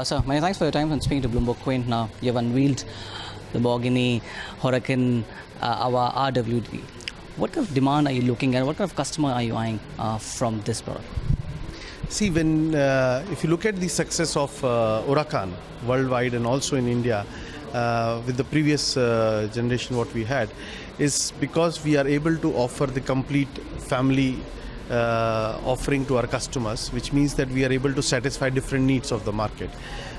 Sir, many thanks for your time and speaking to Bloomberg Quint. Now, you've unveiled the Lamborghini Huracan, our RWD. What kind of demand are you looking at? What kind of customer are you eyeing from this product? See, if you look at the success of Huracan worldwide and also in India, with the previous generation what we had, is because we are able to offer the complete family offering to our customers, which means that we are able to satisfy different needs of the market.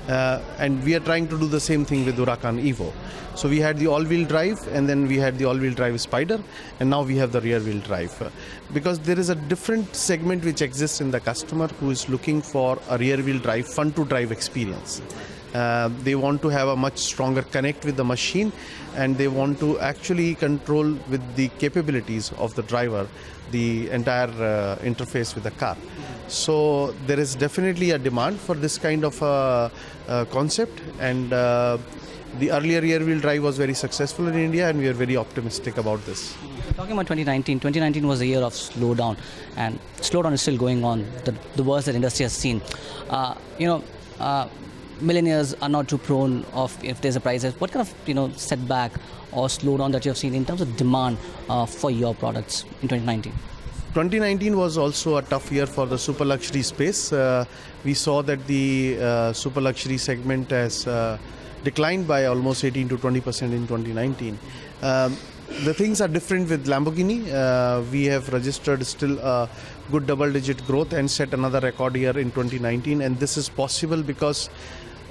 And we are trying to do the same thing with Huracan Evo. So we had the all-wheel drive, and then we had the all-wheel drive Spider, and now we have the rear-wheel drive. Because there is a different segment which exists in the customer who is looking for a rear-wheel drive, fun-to-drive experience. They want to have a much stronger connect with the machine, and they want to actually control with the capabilities of the driver the entire interface with the car. So there is definitely a demand for this kind of concept, and the earlier rear-wheel drive was very successful in India, and we are very optimistic about this. Talking about 2019 was a year of slowdown, and slowdown is still going on, the worst that industry has seen. Millionaires are not too prone of if there's a price. What kind of setback or slowdown that you have seen in terms of demand for your products in 2019? 2019 was also a tough year for the super luxury space. We saw that the super luxury segment has declined by almost 18 to 20% in 2019. The things are different with Lamborghini. We have registered still a good double-digit growth and set another record year in 2019, and this is possible because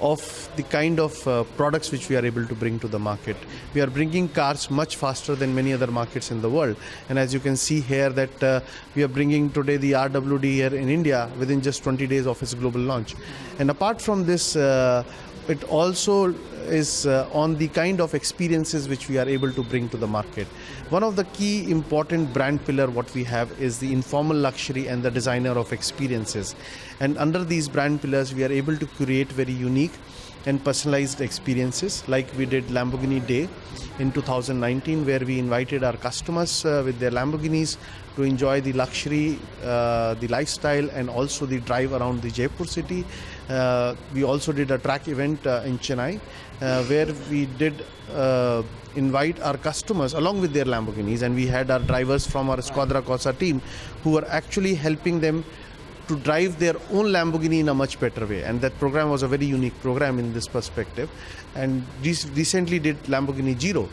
of the kind of products which we are able to bring to the market. We are bringing cars much faster than many other markets in the world, and as you can see here that we are bringing today the RWD here in India within just 20 days of its global launch. And apart from this, it also is on the kind of experiences which we are able to bring to the market. One of the key important brand pillar what we have is the informal luxury and the designer of experiences. And under these brand pillars, we are able to create very unique and personalized experiences, like we did Lamborghini Day in 2019, where we invited our customers with their Lamborghinis to enjoy the luxury, the lifestyle, and also the drive around the Jaipur city. We also did a track event in Chennai, where we did invite our customers along with their Lamborghinis, and we had our drivers from our Squadra Corsa team who were actually helping them to drive their own Lamborghini in a much better way. And that program was a very unique program in this perspective. And recently did Lamborghini Giro.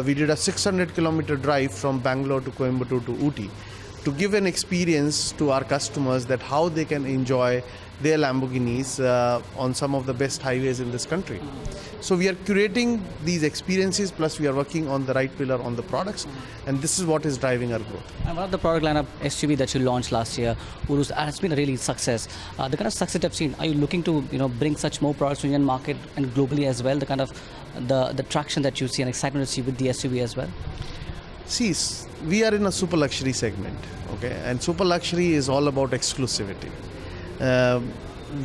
We did a 600-kilometer drive from Bangalore to Coimbatore to Ooty to give an experience to our customers that how they can enjoy their Lamborghinis on some of the best highways in this country. So we are curating these experiences, plus we are working on the right pillar on the products, and this is what is driving our growth. And one of the product lineup SUV that you launched last year, Urus, has been a really success. The kind of success I've seen, are you looking to bring such more products to the Indian market and globally as well? The kind of the traction that you see and excitement you see with the SUV as well? See, we are in a super luxury segment, okay, and super luxury is all about exclusivity.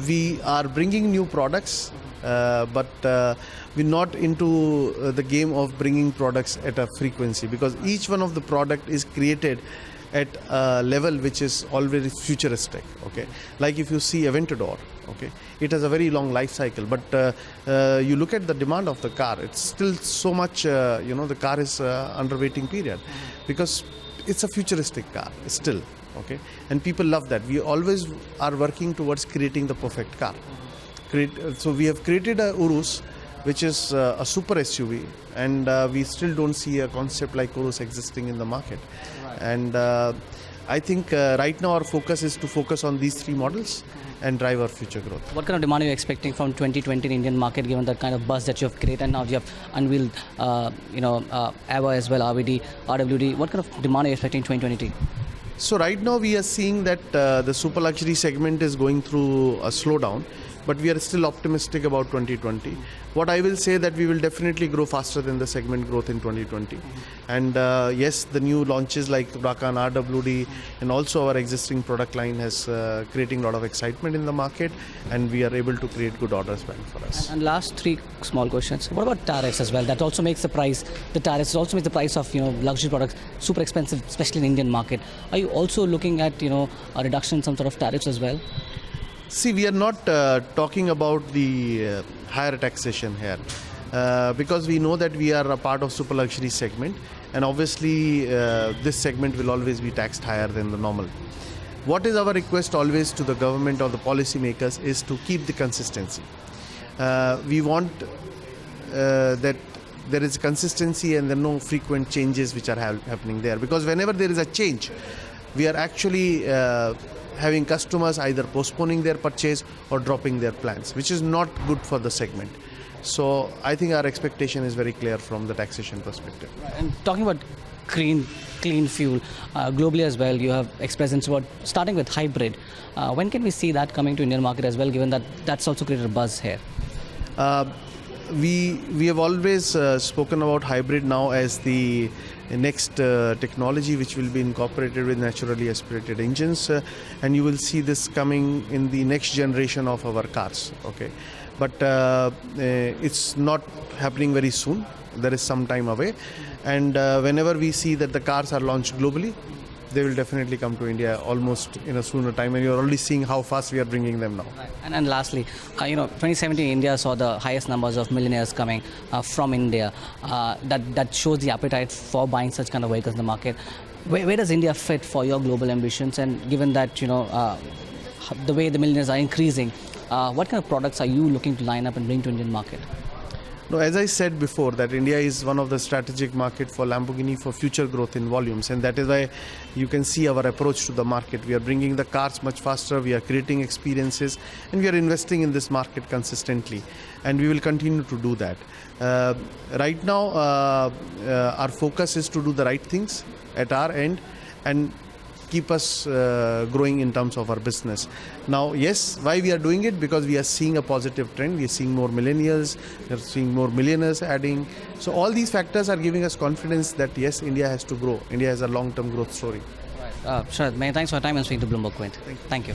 We are bringing new products, but we're not into the game of bringing products at a frequency, because each one of the product is created at a level which is already futuristic. Okay, like if you see Aventador, okay, it has a very long life cycle, but you look at the demand of the car, it's still so much. The car is under waiting period because it's a futuristic car still. Okay, and people love that. We always are working towards creating the perfect car. So we have created a Urus, which is a super SUV, and we still don't see a concept like Urus existing in the market. Right. And I think right now our focus is to focus on these three models and drive our future growth. What kind of demand are you expecting from 2020 in Indian market, given that kind of buzz that you have created, and now you have unveiled, AVA as well, RWD. What kind of demand are you expecting in 2020? So right now we are seeing that the super luxury segment is going through a slowdown, but we are still optimistic about 2020. What I will say that we will definitely grow faster than the segment growth in 2020. And yes, the new launches like Huracan, RWD, and also our existing product line has creating a lot of excitement in the market, and we are able to create good orders back for us. And last three small questions. What about tariffs as well? That also makes the price, the tariffs also makes the price of luxury products super expensive, especially in the Indian market. Are you also looking at a reduction in some sort of tariffs as well? See, we are not talking about the higher taxation here because we know that we are a part of super luxury segment, and obviously this segment will always be taxed higher than the normal. What is our request always to the government or the policymakers is to keep the consistency. We want that there is consistency and there are no frequent changes which are happening there, because whenever there is a change, we are actually having customers either postponing their purchase or dropping their plans, which is not good for the segment. So I think our expectation is very clear from the taxation perspective. And talking about clean fuel, globally as well, you have expressed interest about starting with hybrid. When can we see that coming to Indian market as well, given that that's also created a buzz here? We have always spoken about hybrid now as the next technology which will be incorporated with naturally aspirated engines, and you will see this coming in the next generation of our cars. Okay, but it's not happening very soon. There is some time away, and whenever we see that the cars are launched globally, they will definitely come to India almost in a sooner time, and you're already seeing how fast we are bringing them now. And lastly, 2017 India saw the highest numbers of millionaires coming from India. That shows the appetite for buying such kind of vehicles in the market. Where does India fit for your global ambitions? And given that the way the millionaires are increasing, what kind of products are you looking to line up and bring to Indian market? No, as I said before, that India is one of the strategic market for Lamborghini for future growth in volumes, and that is why you can see our approach to the market. We are bringing the cars much faster, we are creating experiences, and we are investing in this market consistently, and we will continue to do that. Right now, our focus is to do the right things at our end and keep us growing in terms of our business. Now, yes, why we are doing it? Because we are seeing a positive trend. We are seeing more millennials, we are seeing more millionaires adding. So all these factors are giving us confidence that yes, India has to grow. India has a long-term growth story. Sure. Many thanks for your time and speaking to Bloomberg Quint. Thank you.